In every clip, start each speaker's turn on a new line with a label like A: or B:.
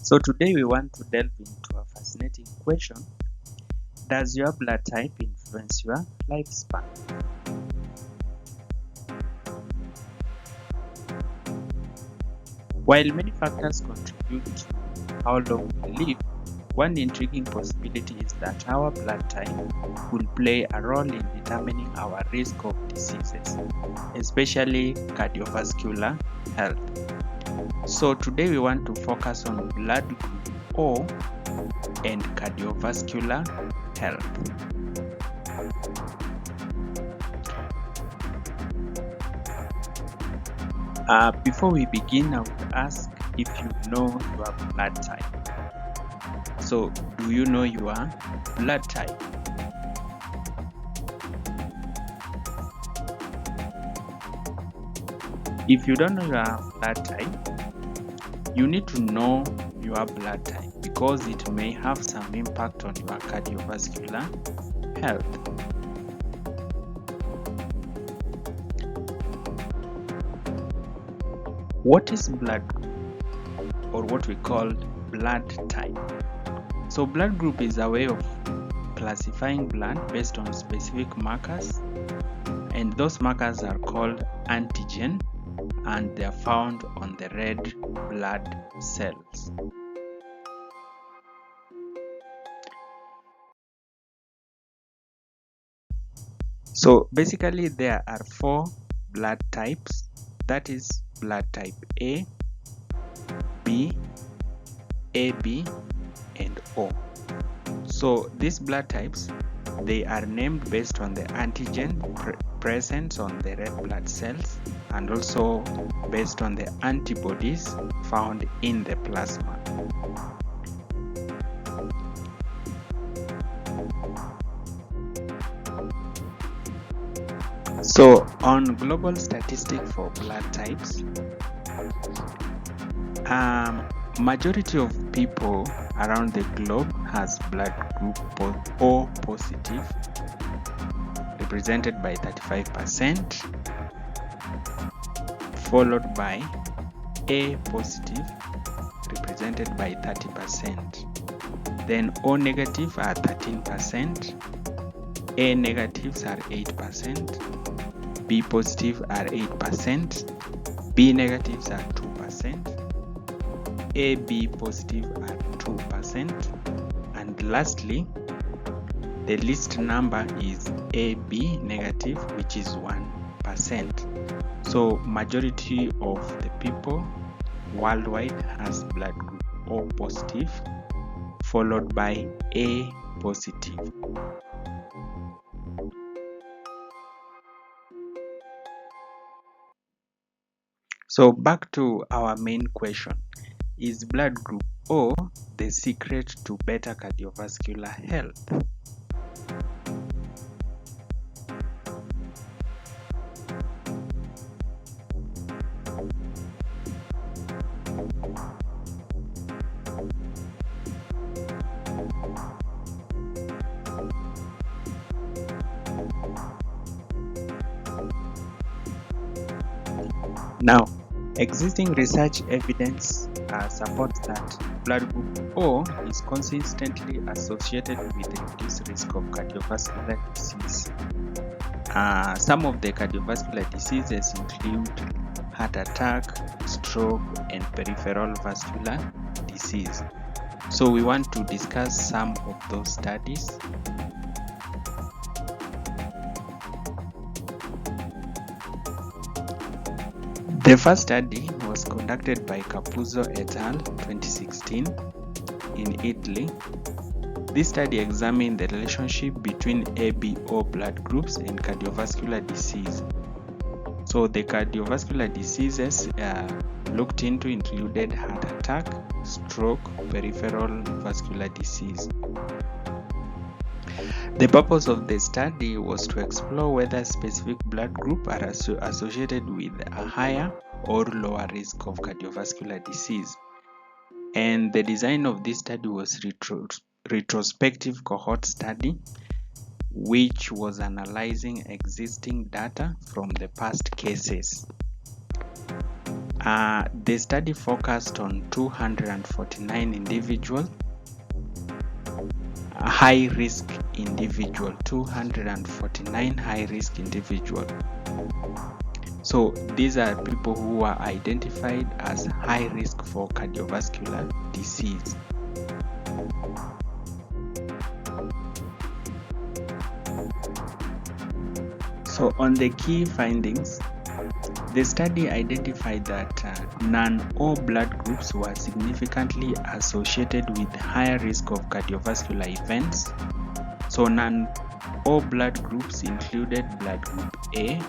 A: So today we want to delve into a fascinating question. Does your blood type influence your lifespan? While many factors contribute to how long we live, one intriguing possibility is that our blood type will play a role in determining our risk of diseases, especially cardiovascular health. So today we want to focus on blood group O and cardiovascular health. Before we begin, I would ask if you know your blood type. So, do you know your blood type? If you don't know your blood type, you need to know your blood type because it may have some impact on your cardiovascular health. What is blood group, or what we call blood type? So blood group is a way of classifying blood based on specific markers, and those markers are called antigen, and they are found on the red blood cells. So basically there are 4 blood types, that is blood type A, B, AB, and O. So these blood types, they are named based on the antigen present on the red blood cells and also based on the antibodies found in the plasma. So on global statistic for blood types, majority of people around the globe has blood group O positive, represented by 35%, followed by A positive, represented by 30%. Then O negative are 13%, A negatives are 8%, B positive are 8%, B negatives are 2%, AB positive are 2%, and lastly, the least number is AB negative, which is 1%. So majority of the people worldwide has blood group O positive, followed by A positive. So back to our main question. Is blood group O the secret to better cardiovascular health? Now, existing research evidence supports that blood group O is consistently associated with reduced risk of cardiovascular disease. Some of the cardiovascular diseases include heart attack, stroke, and peripheral vascular disease. So we want to discuss some of those studies. The first study was conducted by Capuzzo et al. 2016 in Italy. This study examined the relationship between ABO blood groups and cardiovascular disease. So the cardiovascular diseases looked into included heart attack, stroke, peripheral vascular disease. The purpose of the study was to explore whether specific blood groups are associated with a higher or lower risk of cardiovascular disease. And the design of this study was retrospective cohort study, which was analyzing existing data from the past cases. The study focused on 249 individuals, high-risk individual, 249 high-risk individual. So these are people who are identified as high risk for cardiovascular disease. So on the key findings, the study identified that none or blood groups were significantly associated with higher risk of cardiovascular events. So none or blood groups included blood group A,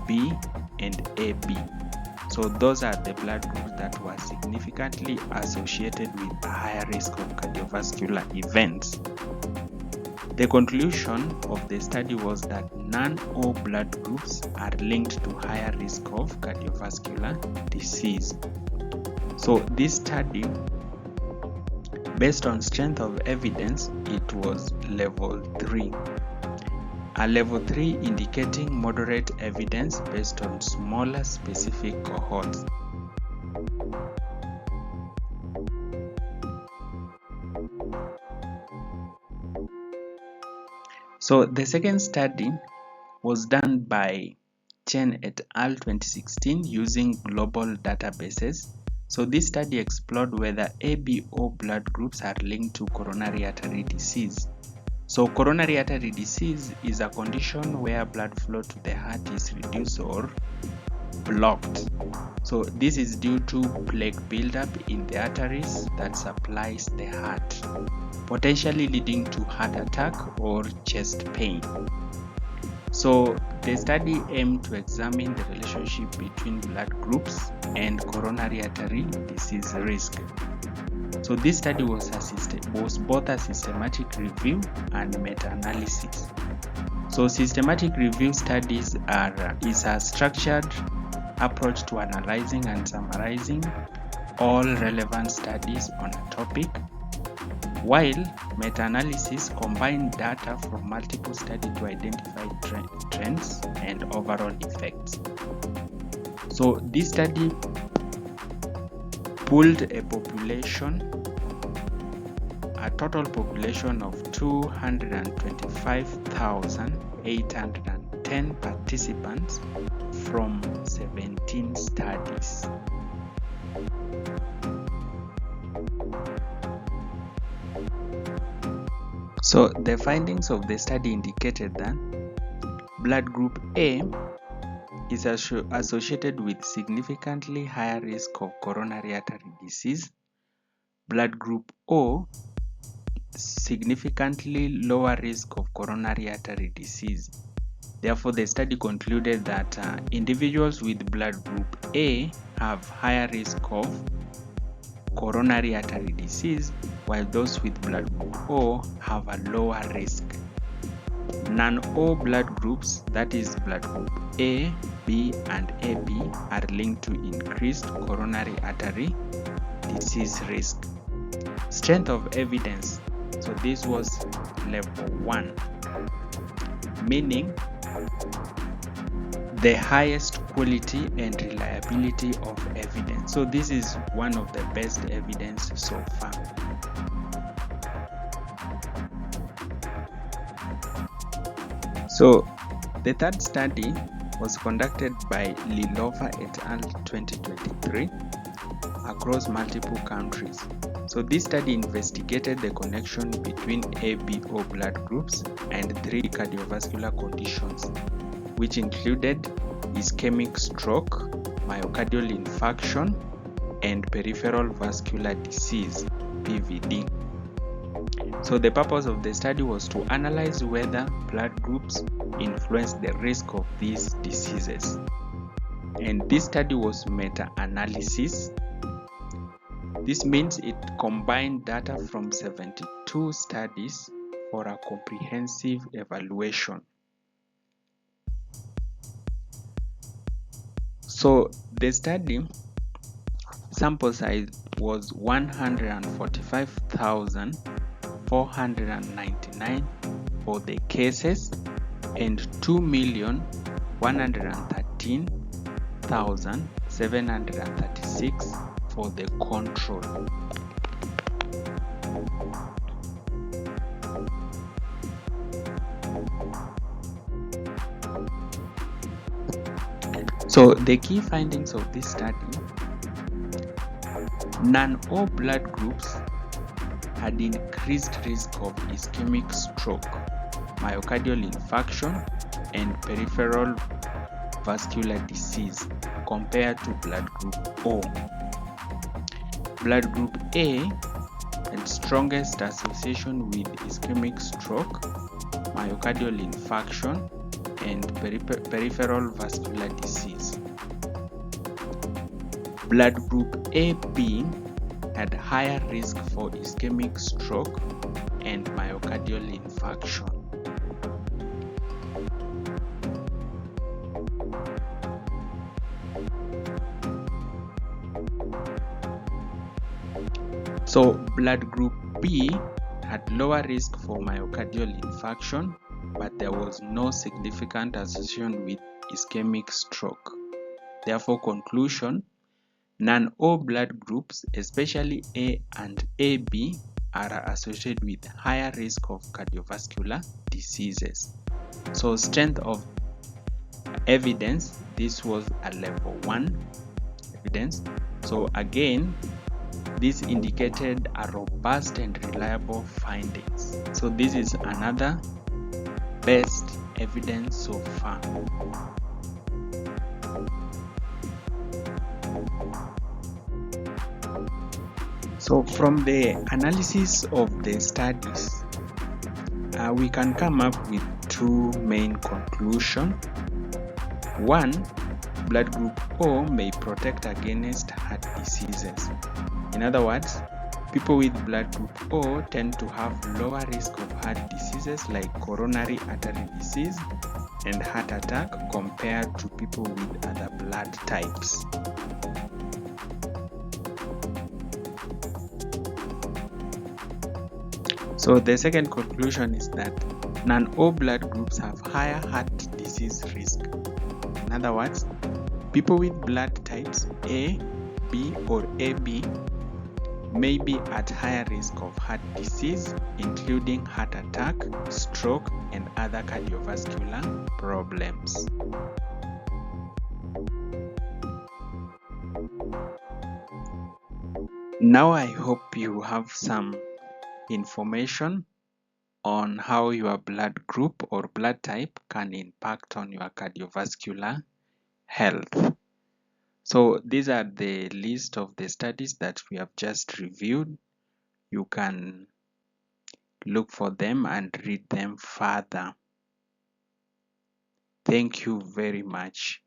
A: B, and AB. So those are the blood groups that were significantly associated with a higher risk of cardiovascular events. The conclusion of the study was that none or blood groups are linked to higher risk of cardiovascular disease. So this study, based on strength of evidence, it was level 3. A level 3 indicating moderate evidence based on smaller specific cohorts. So the second study was done by Chen et al. 2016 using global databases. So this study explored whether ABO blood groups are linked to coronary artery disease. So coronary artery disease is a condition where blood flow to the heart is reduced or blocked. So this is due to plaque buildup in the arteries that supplies the heart, potentially leading to heart attack or chest pain. So the study aimed to examine the relationship between blood groups and coronary artery disease risk. So this study was both a systematic review and meta-analysis. So systematic review studies is a structured approach to analyzing and summarizing all relevant studies on a topic, while meta-analysis combine data from multiple studies to identify trends and overall effects. So this study pooled a total population of 225,810 participants from 17 studies. So the findings of the study indicated that blood group A is associated with significantly higher risk of coronary artery disease. Blood group O, significantly lower risk of coronary artery disease. Therefore, the study concluded that individuals with blood group A have higher risk of coronary artery disease, while those with blood group O have a lower risk. Non-O blood groups, that is blood group A, B, and AB, are linked to increased coronary artery disease risk. Strength of evidence. So this was level 1, meaning the highest quality and reliability of evidence. So this is one of the best evidence so far. So the third study was conducted by Lilova et al. 2023 across multiple countries. So this study investigated the connection between ABO blood groups and 3 cardiovascular conditions, which included ischemic stroke, myocardial infarction, and peripheral vascular disease, PVD. So the purpose of the study was to analyze whether blood groups influence the risk of these diseases. And this study was meta-analysis. This means it combined data from 72 studies for a comprehensive evaluation. So the study sample size was 145,499 for the cases and 2,113,7 736 for the control. So the key findings of this study: none all blood groups had increased risk of ischemic stroke, myocardial infarction, and peripheral vascular disease compared to blood group O. Blood group A had strongest association with ischemic stroke, myocardial infarction, and peripheral vascular disease. Blood group AB had higher risk for ischemic stroke and myocardial infarction. So blood group B had lower risk for myocardial infarction, but there was no significant association with ischemic stroke. Therefore, conclusion: none all blood groups, especially A and AB, are associated with higher risk of cardiovascular diseases. So strength of evidence, this was a level 1 evidence. So again, this indicated a robust and reliable findings. So this is another best evidence so far. So from the analysis of the studies, we can come up with two main conclusions. One, blood group O may protect against heart diseases. In other words, people with blood group O tend to have lower risk of heart diseases like coronary artery disease and heart attack compared to people with other blood types. So the second conclusion is that none all blood groups have higher heart disease risk. In other words, people with blood types A, B, or AB may be at higher risk of heart disease, including heart attack, stroke, and other cardiovascular problems. Now I hope you have some information on how your blood group or blood type can impact on your cardiovascular health. So these are the list of the studies that we have just reviewed. You can look for them and read them further. Thank you very much.